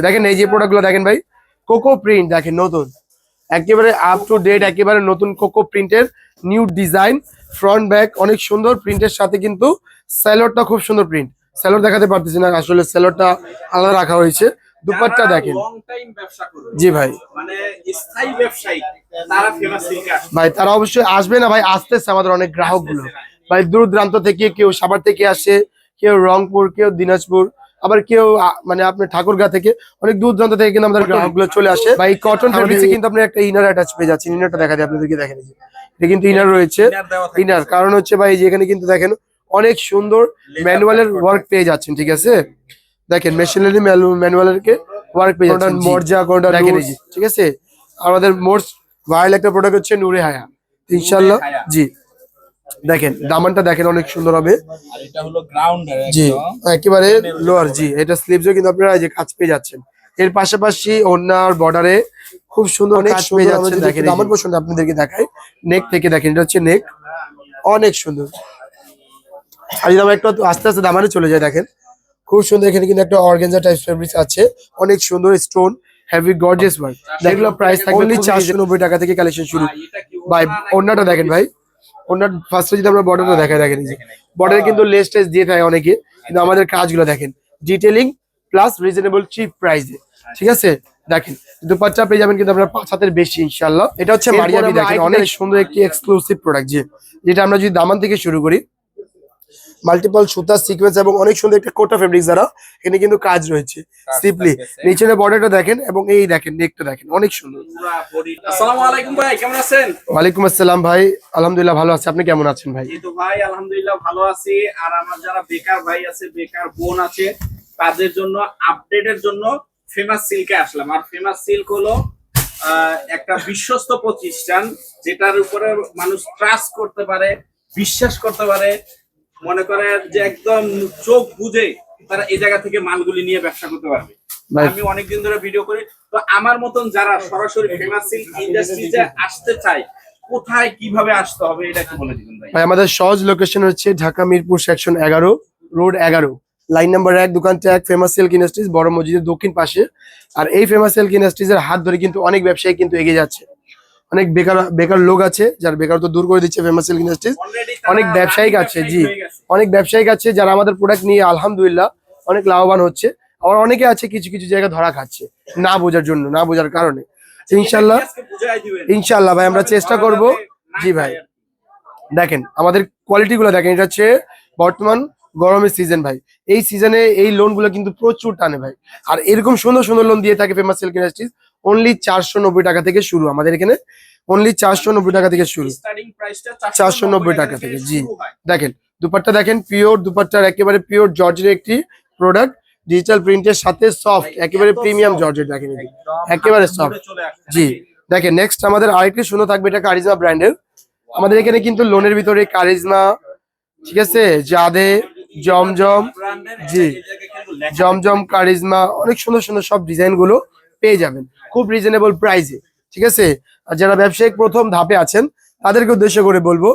দেখেন এই যে প্রোডাক্টগুলো দেখেন ভাই, কোকো প্রিন্ট দেখেন নতুন, একেবারে আপ টু ডেট, একেবারে নতুন কোকো প্রিন্টের নিউ ডিজাইন, ফ্রন্ট ব্যাক অনেক সুন্দর প্রিন্টের সাথে কিন্তু স্যালোডটা খুব সুন্দর প্রিন্ট। স্যালোড দেখাতে পারতেছি না, আসলে স্যালোডটা আলাদা রাখা হয়েছে। দুপাট্টা দেখেন জি ভাই, মানে স্থায়ী ব্যবসায়ী তারা ফেমাস সিল্কে আসবে ভাই তারা অবশ্যই আসবে না ভাই, আসতেছে আমাদের অনেক গ্রাহক গুলো ভাই, দূর দূরান্ত থেকে, কেউ সাভার থেকে আসে, কেউ রংপুর, কেউ দিনাজপুর, আবার কেউ মানে আপনার ঠাকুরগাঁ থেকে, অনেক দূর দূরান্ত থেকে কিন্তু আমাদের গ্রাহক গুলো চলে আসে ভাই। কটন ফেব্রিক্সে কিন্তু আপনি একটা ইনার অ্যাটাচ পেয়ে যাচ্ছেন, ইনারটা দেখা যায় আপনাদেরকে, দেখেন এই যে এটা কিন্তু ইনার রয়েছে। ইনার কারণ হচ্ছে ভাই যে এখানে কিন্তু দেখেন অনেক সুন্দর ম্যানুয়ালের ওয়ার্ক পেয়ে যাচ্ছেন, ঠিক আছে, দেখেন মেশিনারি ম্যানুয়ালের কে ওয়ার্ক পেয়ে যাচ্ছেন, মর্জা কোনটা দেখেন এই যে, ঠিক আছে। আমাদের মোস্ট ভাইরাল একটা প্রোডাক্ট হচ্ছে নূরে হায়া, ইনশাআল্লাহ জি। দেখেন দামানটা দেখেন অনেক সুন্দর হবে, আর এটা হলো গ্রাউন্ডার জি একেবারে লোয়ার, জি এটা স্লিভসও কিন্তু আপনারা এই যে কাজ পেয়ে যাচ্ছেন। এর পাশাপাশি ওড়নার বর্ডারে খুব সুন্দর কাজ পেয়ে যাচ্ছেন। দেখেন দামান পছন্দ আপনাদেরকে দেখাই, নেক থেকে দেখেন, এটা হচ্ছে নেক, অনেক সুন্দর। আর যদি আমরা একটু আস্তে আস্তে দামানে চলে যায়, দেখেন খুব সুন্দর, এখানে কিন্তু একটা অর্গানজা টাইপ ফেব্রিক্স আছে, অনেক সুন্দর স্টোন হেভি গর্জিয়াস ওয়ার্ক। যেগুলো প্রাইস থাকবে অনলি 490 টাকা থেকে কালেকশন শুরু ভাই। ওড়নাটা দেখেন ভাই, ওনার ফার্স্টে যদি আমরা বর্ডারটা দেখাই, দেখেন এই যে বর্ডারে কিন্তু লেস টেস দিয়ে থাকে অনেকে, কিন্তু আমাদের কাজগুলো দেখেন ডিটেইলিং প্লাস রিজনেবল চিপ প্রাইসে, ঠিক আছে। দেখেন দুপাট্টা পেয়ে যাবেন কিন্তু আপনারা 5 হাতের বেশি ইনশাআল্লাহ। এটা হচ্ছে মারিয়াবি, দেখেন অনেক সুন্দর একটি এক্সক্লুসিভ প্রোডাক্ট, যেটা আমরা যদি দামান থেকে শুরু করি, মাল্টিপল সুতা সিকোয়েন্স এবং অনেক সুন্দর একটা কোটা ফেব্রিক্স দ্বারা এখানে কিন্তু কাজ রয়েছে সিম্পলি। নিচের বর্ডারটা দেখেন এবং এই দেখেন নেকটা দেখেন অনেক সুন্দর। আসসালামু আলাইকুম ভাই, কেমন আছেন? ওয়ালাইকুম আসসালাম ভাই, আলহামদুলিল্লাহ ভালো আছি, আপনি কেমন আছেন ভাই? এই তো ভাই আলহামদুলিল্লাহ ভালো আছি। আর আমার যারা বেকার ভাই আছে, বেকার বোন আছে, তাদের জন্য আপডেটের জন্য ফেমাস সিল্কে আসলাম। আর ফেমাস সিল্ক হলো একটা বিশ্বস্ত প্রতিষ্ঠান, যেটার উপরে মানুষ ট্রাস্ট করতে পারে, বিশ্বাস করতে পারে, মনে করে যে একদম চোখ বুঝে তারা এই জায়গা থেকে মালগুলি নিয়ে ব্যবসা করতে পারবে। আমি অনেকদিন ধরে ভিডিও করি, তো আমার মতন যারা সরাসরি ফেমাস সিল্ক ইন্ডাস্ট্রিতে আসতে চায়, কোথায় কিভাবে আসতে হবে এটা একটু বলে দিবেন ভাই। ভাই আমাদের সহজ লোকেশন হচ্ছে Dhaka Mirpur section 11 road 11 line number 1, দোকানটা এক, ফেমাস সিল্ক ইন্ডাস্ট্রিজ বড় মসজিদের দক্ষিণ পাশে। আর এই ফেমাস সিল্ক ইন্ডাস্ট্রিজ এর হাত ধরে কিন্তু অনেক ব্যবসায়ী কিন্তু এগিয়ে যাচ্ছে, অনেক বেকার বেকার লোক আছে যার বেকার তো দূর করে দিচ্ছে ফেমাস সিল্ক ইন্ডাস্ট্রিজ। অনেক ব্যবসায়িক আছে, জি অনেক ব্যবসায়িক আছে যারা আমাদের প্রোডাক্ট নিয়ে আলহামদুলিল্লাহ অনেক লাভবান হচ্ছে। আবার অনেকে আছে কিছু কিছু জায়গায় ধরা খাচ্ছে না বোঝার জন্য, না বোঝার কারণে। ইনশাল্লাহ ইনশাল্লাহ ভাই আমরা চেষ্টা করব। জি ভাই দেখেন আমাদের কোয়ালিটি গুলো দেখেন, এটা হচ্ছে বর্তমান গরমের সিজন ভাই, এই সিজনে এই লোন গুলো কিন্তু প্রচুর টানে ভাই। আর এরকম সুন্দর সুন্দর লোন দিয়ে থাকে ফেমাস সিল্ক ইন্ডাস্ট্রিজ। অনলি 490 টাকা থেকে শুরু আমাদের এখানে, অনলি 490 টাকা থেকে শুরু, 490 টাকা থেকে। জি দেখেন দুপাট্টা দেখেন, পিওর দুপাট্টার, একেবারে পিওর জর্জের একটি প্রোডাক্ট, ডিজিটাল প্রিন্টের সাথে সফট, একেবারে প্রিমিয়াম জর্জের দেখেন, একেবারে সফট। জি দেখেন নেক্সট আমাদের আরেকটি সুন্দর থাকবে, এটা কারিজমা ব্র্যান্ডের। আমাদের এখানে কিন্তু লোনের ভিতরে কারিজমা, ঠিক আছে, জাদে, জমজম, জি জমজম, কারিজমা, অনেক সুন্দর সুন্দর সব ডিজাইন গুলো পেয়ে যাবেন খুব রিজনেবল প্রাইসে, ঠিক আছে। আর যারা ব্যবসায়িক প্রথম ধাপে আছেন তাদেরকে উদ্দেশ্য করে বলবো,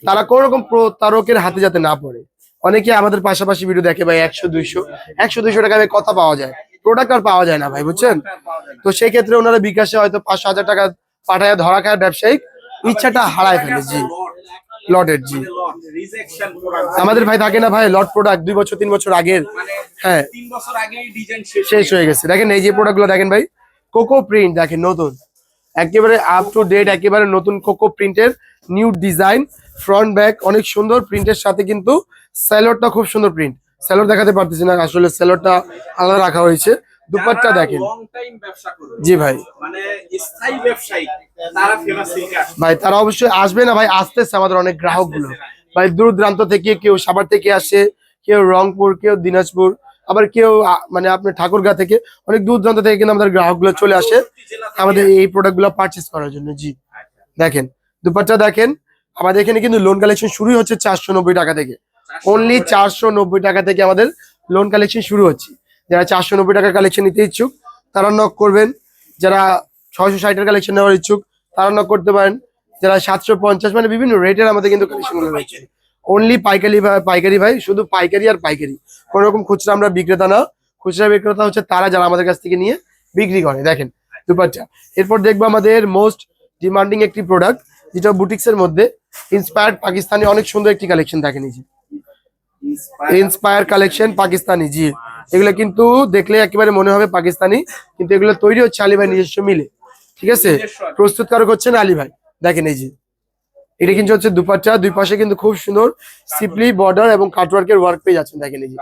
তারা কোন রকম প্রতারকের হাতে যাতে না পড়ে। অনেকে আমাদের পাশাপাশি ভিডিও দেখে ভাই 100 200 টাকা কথা পাওয়া যায়, প্রোডাক্ট আর পাওয়া যায় না ভাই, বুঝছেন। তো সেই ক্ষেত্রে ওনারা বিকাশে হয়তো 500 টাকা পাঠায় ধরা খায়, ব্যবসায়িক ইচ্ছাটা হারায় ফেলে। জি লটের, জি আমাদের ভাই থাকে না ভাই লট প্রোডাক্ট 2 বছর 3 বছর আগের, হ্যাঁ 3 বছর আগেই ডিজাইন শেষ হয়ে গেছে। দেখেন এই যে প্রোডাক্ট গুলো দেখেন ভাই, কোকো প্রিন্ট দেখেন নতুন, একেবারে আপ টু ডেট, একেবারে নতুন কোকো প্রিন্টের নিউ ডিজাইন, ফ্রন্ট ব্যাক অনেক সুন্দর প্রিন্টের সাথে কিন্তু স্যালোডটা খুব সুন্দর প্রিন্ট। স্যালোড দেখাতে পারতেছি না, আসলে স্যালোডটা আলাদা রাখা হয়েছে। দুপাট্টা দেখেন, জি ভাই মানে স্থায়ী ব্যবসায়ী তারা ফেমাস সিল্কে আসবে ভাই, তারা অবশ্যই আসবে না ভাই, আসতেছে আমাদের অনেক গ্রাহক গুলো ভাই, দূর দূরান্ত থেকে, কেউ সাভার থেকে আসে, কেউ রংপুর, কেউ দিনাজপুর, আবার কেউ মানে আপনার ঠাকুরগাঁ থেকে, অনেক দূর দূরান্ত থেকে কিন্তু আমাদের গ্রাহক গুলো চলে আসে আমাদের এই প্রোডাক্ট গুলো পারচেস করার জন্য। জি দেখেন দুপাট্টা দেখেন, আমাদের এখানে কিন্তু লোন কালেকশন শুরু হচ্ছে 490 টাকা থেকে, অনলি 490 টাকা থেকে আমাদের লোন কালেকশন শুরু হচ্ছে। যারা 490 টাকার কালেকশন নিতে ইচ্ছুক তারা নক করবেন, যারা 660 এর কালেকশন নেওয়ার ইচ্ছুক তারা নক করতে পারেন, যারা 750, মানে বিভিন্ন রেটের আমাদের কিন্তু কালেকশন গুলো রয়েছে। অনলি পাইকারি ভাই, শুধু পাইকারি আর পাইকারি, কোন রকম খুচরা আমরা বিক্রেতা না, খুচরা বিক্রেতা হচ্ছে তারা যারা আমাদের কাছ থেকে নিয়ে বিক্রি করে। দেখেন দুপাট্টা। এরপর দেখবো আমাদের মোস্ট ডিমান্ডিং একটি প্রোডাক্ট, যেটা বুটিক্স এর মধ্যে ইন্সপায়ার্ড পাকিস্তানি, অনেক সুন্দর একটি কালেকশন দেখেন এই যে ইন্সপায়ার কালেকশন পাকিস্তানি। জি, এগুলো কিন্তু দেখলে একেবারে মনে হবে পাকিস্তানি, কিন্তু এগুলো তৈরি হচ্ছে আলী ভাই নিজস্ব মিলে। ঠিক আছে, প্রস্তুতকারক হচ্ছেন আলী ভাই। দেখেন এই যে এটা কিন্তু হচ্ছে দুপাট্টা, দুই পাশে কিন্তু খুব সুন্দর সিপলি বর্ডার এবং কাটওয়ার্কের ওয়ার্ক পেয়ে যাচ্ছেন। দেখেন এই যে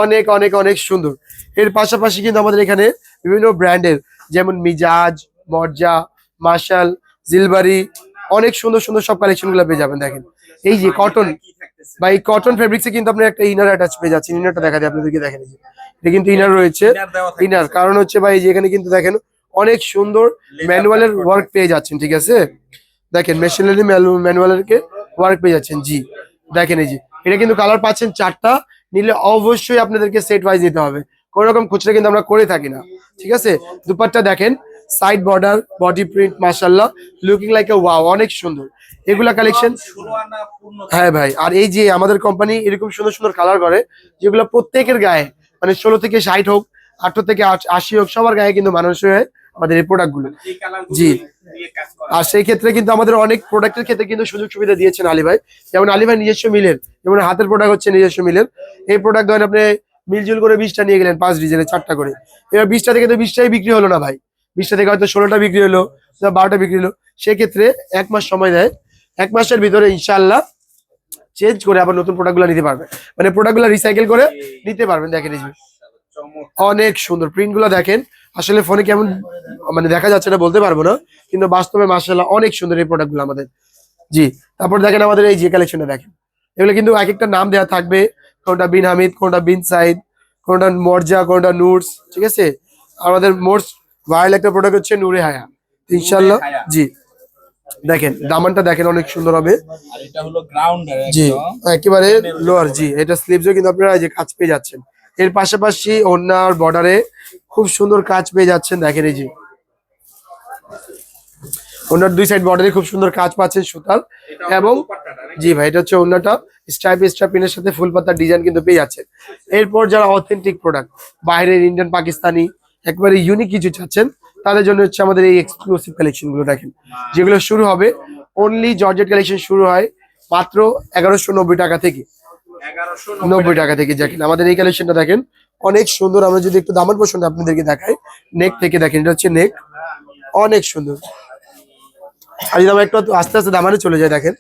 অনেক অনেক অনেক সুন্দর। এর পাশাপাশি কিন্তু আমাদের এখানে বিভিন্ন ব্র্যান্ডের যেমন মিজাজ, মর্জা, মার্শাল, জিলবারি, অনেক সুন্দর সুন্দর সব কালেকশন গুলো পেয়ে যাবেন। দেখেন এই যে কটন, বা এই কটন ফেব্রিক্সে কিন্তু আপনার একটা ইনার অ্যাটাচ পেয়ে যাচ্ছেন। ইনারটা দেখা যায় আপনাদেরকে, দেখেন এই যে এটা কিন্তু ইনার রয়েছে। ইনার কারণ হচ্ছে ভাই যে এখানে কিন্তু দেখেন অনেক সুন্দর ম্যানুয়ালের ওয়ার্ক পেয়ে যাচ্ছেন। ঠিক আছে, দেখেন মেশিনারি ম্যানুয়ালের ওয়ার্ক পেয়ে যাচ্ছেন। জি দেখেন এই যে এটা কিন্তু কালার পাচ্ছেন 4টা, নিলে অবশ্যই আপনাদেরকে সেট ওয়াইজ নিতে হবে, কোন রকম খুচরা কিন্তু আমরা করে থাকি না। ঠিক আছে, দুপাট্টা দেখেন, সাইড বর্ডার, বডি প্রিন্ট, মাশাআল্লাহ, লুকিং লাইক এ ওয়াও, অনেক সুন্দর এগুলা কালেকশন। হ্যাঁ ভাই, আর এই যে আমাদের কোম্পানি এরকম সুন্দর সুন্দর কালার করে যেগুলো প্রত্যেকের গায়ে, মানে 16 থেকে 60 হোক, 18 থেকে 80 হোক, সবার গায়ে কিন্তু মানুষের হয় আমাদের এই প্রোডাক্ট গুলো। জি, আর সেই ক্ষেত্রে কিন্তু আমাদের অনেক প্রোডাক্টের ক্ষেত্রে কিন্তু সুযোগ সুবিধা দিয়েছেন আলী ভাই। যেমন আলী ভাই নিজস্ব মিলের, যেমন হাতের প্রোডাক্ট হচ্ছে নিজস্ব মিলের। এই প্রোডাক্ট ধরেন আপনি মিলজুল করে 20টা নিয়ে গেলেন, 5 ডিজাইনে 4টা করে, এবার 20টা থেকে তো 20টাই বিক্রি হলো না ভাই, 20টা থেকে হয়তো 16টা বিক্রি হলো, 12টা বিক্রি হলো। সেক্ষেত্রে 1 মাস সময় দেয়, 1 মাসের ভিতরে ইনশাআল্লাহ চেঞ্জ করে আবার নতুন প্রোডাক্ট গুলো নিতে পারবেন, মানে প্রোডাক্ট গুলো রিসাইকেল করে নিতে পারবেন। দেখেন এই যে অনেক সুন্দর প্রিন্ট গুলো দেখেন, আসলে ফোনে কেমন মানে দেখা যাচ্ছে না বলতে পারবো না, কিন্তু বাস্তবে মাশাআল্লাহ অনেক সুন্দর এই প্রোডাক্ট গুলো আমাদের। জি, তারপর দেখেন আমাদের এই যে কালেকশনটা দেখেন, এগুলো কিন্তু এক একটা নাম দেওয়া থাকবে, কোনটা বিন হামিদ, কোনটা বিন সাইদ, কোনটা মর্জা, কোনটা নুরস। ঠিক আছে, আমাদের মোস্ট ভাইরাল একটা প্রোডাক্ট হচ্ছে নূরে হায়া, ইনশাআল্লাহ। জি দেখেন দামানটা দেখেন অনেক সুন্দর হবে। আর এটা হলো গ্রাউন্ডার জি একেবারে লোয়ার। জি, এটা স্লিভসও কিন্তু আপনারা এই যে কাজ পেয়ে যাচ্ছেন। এর পাশাপাশি ওড়নার বর্ডারে খুব সুন্দর কাজ পেয়ে যাচ্ছেন। দেখেন এই যে ওড়নার 2 সাইড বর্ডারে খুব সুন্দর কাজ পাচ্ছেন সুতার। এবং জি ভাই, এটা হচ্ছে ওড়নাটা স্ট্রাইপের সাথে ফুল পাতার ডিজাইন কিন্তু পেয়ে যাচ্ছেন। এরপর যারা অথেন্টিক প্রোডাক্ট, বাইরের ইন্ডিয়ান, পাকিস্তানি, একবারে ইউনিক কিছু চাচ্ছেন, তাদের জন্য হচ্ছে আমাদের এই এক্সক্লুসিভ কালেকশন গুলো দেখেন, যেগুলো শুরু হবে অনলি জর্জেট কালেকশন শুরু হয় মাত্র 1190 টাকা থেকে, 90 টাকা থেকে। দেখেন আমাদের এই কালেকশনটা দেখেন অনেক সুন্দর। আমরা যদি একটু দামান পোর্শনটা আপনাদেরকে দেখাই, নেক থেকে দেখেন, এটা হচ্ছে নেক, অনেক সুন্দর। আর যদি আমরা একটু আস্তে আস্তে দামানে চলে যায়, দেখেন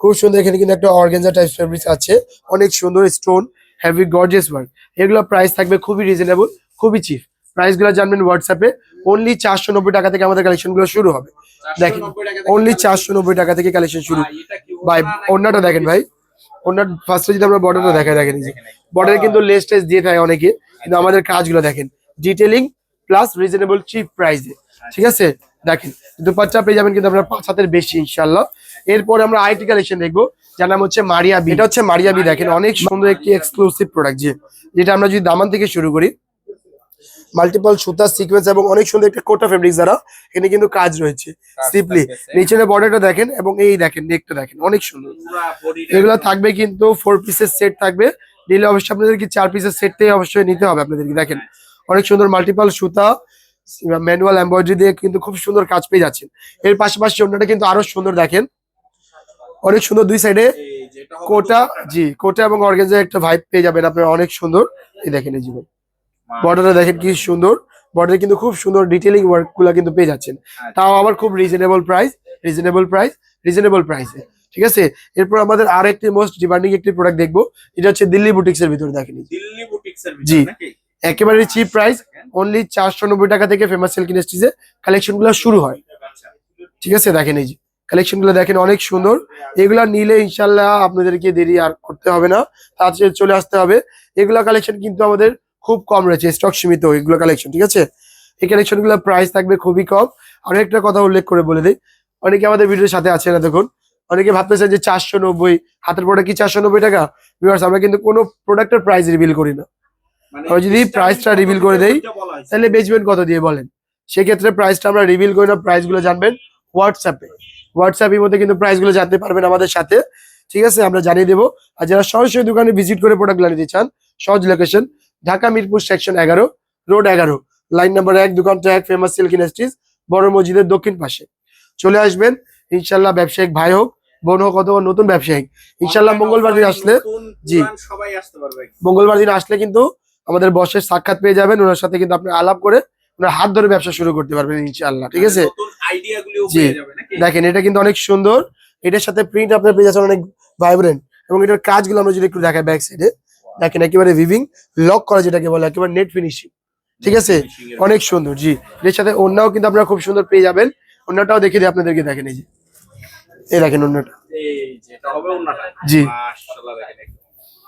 খুব সুন্দর। এখানে কিন্তু একটা অর্গানজা টাইপ ফেব্রিক আছে, অনেক সুন্দর স্টোন, হেভি গর্জিয়াস ওয়ার্ক। এগুলো প্রাইস থাকবে খুবই রিজনেবল, খুবই চিপ। প্রাইস গুলো জানবেন হোয়াটসঅ্যাপে। অনলি 490 টাকা থেকে আমাদের কালেকশন গুলো শুরু হবে। দেখেন অনলি 490 টাকা থেকে কালেকশন শুরু ভাই। ওড়নাটা দেখেন ভাই, ওড়নার ফার্স্টে যদি আমরা বর্ডারটা দেখাই, দেখেন এই যে বর্ডারে কিন্তু লেস টেস দিয়ে থাকে অনেকে, কিন্তু আমাদের কাজগুলো দেখেন ডিটেলিং প্লাস রিজনেবল চিপ প্রাইসে। ঠিক আছে, দেখেন দুপাট্টা পেয়ে যাবেন কিন্তু আপনার 5 হাতের বেশি ইনশাআল্লাহ। এরপরে আমরা আইটি কালেকশন দেখবো, যার নাম হচ্ছে মারিয়াবি। এটা হচ্ছে মারিয়াবি, দেখেন অনেক সুন্দর একটি এক্সক্লুসিভ প্রোডাক্ট, যেটা আমরা যদি দামান থেকে শুরু করি, মাল্টিপল সুতা সিকোয়েন্স এবং অনেক সুন্দর একটা কোটা ফেব্রিক্স দ্বারা এখানে কিন্তু কাজ রয়েছে সিম্পলি। নিচের বর্ডারটা দেখেন এবং এই দেখেন নেকটা দেখেন অনেক সুন্দর। এগুলো থাকবে কিন্তু 4 পিসের সেট থাকবে, নিলে অবশ্যই আপনাদেরকে 4 পিসের সেটটাই অবশ্যই নিতে হবে আপনাদেরকে। দেখেন অনেক সুন্দর মাল্টিপল সুতা, ম্যানুয়াল এমব্রয়ডারি দিয়ে কিন্তু খুব সুন্দর কাজ পেয়ে যাচ্ছেন। এর পাশাপাশি অন্যটা কিন্তু আরো সুন্দর, দেখেন অনেক সুন্দর, 2 সাইডে কোটা। জি, কোটা এবং অর্গানজা একটা ভাইব পেয়ে যাবেন আপনারা, অনেক সুন্দর। এই দেখেন এই জীবন বর্ডারটা দেখেন কি সুন্দর, বর্ডারে কিন্তু খুব সুন্দর ডিটেইলিং ওয়ার্ক গুলা কিন্তু পেয়ে যাচ্ছেন, তাও আবার খুব রিজনেবল প্রাইসে। ঠিক আছে, এরপর আমাদের আর একটি মোস্ট ডিমান্ডিং একটি প্রোডাক্ট দেখবো, এটা হচ্ছে দিল্লি বুটিক্স এর ভিতরে। দেখেন দিল্লি বুটিক্সের জি, ভিতর নাকি? একেবারে চিপ প্রাইস, অনলি 490 টাকা থেকে ফেমাস সিল্ক ইন্ডাস্ট্রিজে কালেকশন গুলো শুরু হয়। ঠিক আছে, দেখেন এই যে কালেকশন গুলো দেখেন অনেক সুন্দর। এগুলা নিলে ইনশাল্লাহ আপনাদেরকে দেরি আর করতে হবে না, তাড়াতাড়ি চলে আসতে হবে। এগুলা কালেকশন কিন্তু আমাদের খুব কম রয়েছে, স্টক সীমিত এগুলো কালেকশন। ঠিক আছে, এই কালেকশন গুলোর প্রাইস থাকবে খুবই কম। আর একটা কথা উল্লেখ করে বলে দিই, অনেকে আমাদের ভিডিওর সাথে আছে না, দেখুন অনেকে ভাবতেছে যে 490 হাতের প্রোডাক্ট কি 490 টাকা। ভিউয়ার্স, আমরা কিন্তু কোনো প্রোডাক্টের প্রাইস রিভিল করি না। আমরা যদি প্রাইসটা রিভিল করে দেই তাহলে বেচবেন কত দিয়ে বলেন? সেক্ষেত্রে প্রাইসটা আমরা রিভিল করি না, প্রাইস গুলো জানবেন হোয়াটসঅ্যাপের মধ্যে কিন্তু প্রাইস গুলো জানতে পারবেন আমাদের সাথে। ঠিক আছে, আমরা জানিয়ে দেবো। আর যারা সরাসরি দোকানে ভিজিট করে প্রোডাক্ট নিতে চান, সহজ location Dhaka Mirpur section 11, road 11, line number 1, দোকানটা 1, ফেমাস সিল্ক ইন্ডাস্ট্রিজ, বড় মসজিদের দক্ষিণ পাশে। চলে আসবেন ইনশাল্লাহ, ব্যবসায়িক ভাই হোক বোন হোক অথবা নতুন ব্যবসায়িক, ইনশাল্লাহ মঙ্গলবার দিন আসলে, নতুন, জি। পুরান সবাই আসতে পারবে। মঙ্গলবার দিন আসলে কিন্তু আমাদের বসের সাক্ষাৎ পেয়ে যাবেন, ওনার সাথে কিন্তু আপনি আলাপ করে ওনার হাত ধরে ব্যবসা শুরু করতে পারবেন ইনশাআল্লাহ, ঠিক আছে? নতুন আইডিয়া গুলিও জি। পেয়ে যাবে নাকি? দেখেন এটা কিন্তু অনেক সুন্দর, এটার সাথে প্রিন্ট আপনার পেয়ে যাচ্ছেন অনেক ভাইব্রেন্ট, এবং এটার কাজগুলো আমরা যদি একটু দেখাই ব্যাক সাইডে, দেখেন একেবারে ভিভিং লক করা যেটাকে বলে, একেবারে নেট ফিনিশিং, ঠিক আছে? অনেক সুন্দর, জি। এর সাথে ওন্নাও কিন্তু আপনারা খুব সুন্দর পেয়ে যাবেন, ওন্নাটাও দেখিয়ে দিই আপনাদেরকে, দেখেন এই যে, এই দেখেন ওন্নাটা, এই যে এটা হবে ওন্নাটা, জি। মাশাআল্লাহ দেখেন।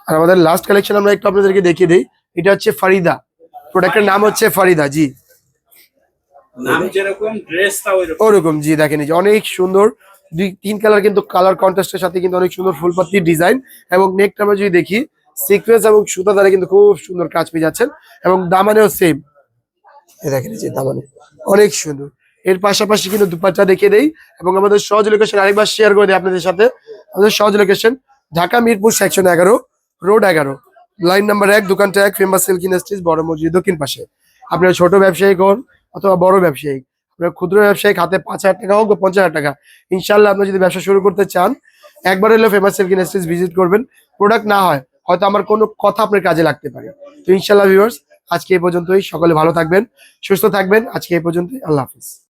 আর আমাদের লাস্ট কালেকশন আমরা একটু আপনাদেরকে দেখিয়ে দিই, এটা হচ্ছে ফারিদা, প্রোডাক্টের নাম হচ্ছে ফারিদা, জি। নাম যেরকম ড্রেসটা ওইরকম। ওরকম, জি। দেখেন এই যে অনেক সুন্দর 2-3 কালার, কিন্তু কালার কন্ট্রাস্টের সাথে কিন্তু অনেক সুন্দর ফুলপাত্তির ডিজাইন, এবং নেকটা আমরা যদি দেখি সিকোয়েন্স এবং সুতা দ্বারা কিন্তু খুব সুন্দর কাজ পেয়ে যাচ্ছেন, এবং দামানেও সেম, এই দেখেন এই যে দামানে অনেক সুন্দর। এর পাশাপাশি কিন্তু দুপাট্টা দেখিয়ে দেই, এবং আমাদের সহজ লোকেশন আরেকবার শেয়ার করে দিই আপনাদের সাথে। আমাদের সহজ location Dhaka Mirpur section 11, road 11, line number 1, দোকানটা 1, ফেমাস সিল্ক ইন্ডাস্ট্রিজ, বড় মসজিদ দক্ষিণ পাশে। আপনার ছোট ব্যবসায়িক হন অথবা বড় ব্যবসায়িক, আপনার ক্ষুদ্র ব্যবসায়িক হাতে 5,000 টাকা হোক বা 50,000 টাকা, ইনশাল্লাহ আপনি যদি ব্যবসা শুরু করতে চান, একবার হলেও ফেমাস সিল্ক ইন্ডাস্ট্রিজ ভিজিট করবেন। প্রোডাক্ট না হয় হয়তো আমার কোনো কথা আপনার কাজে লাগতে পারে। তো ইনশাল্লাহ ভিউয়ার্স, আজকে এই পর্যন্তই, সকলে ভালো থাকবেন, সুস্থ থাকবেন, আজকে এই পর্যন্তই, আল্লাহ হাফিজ।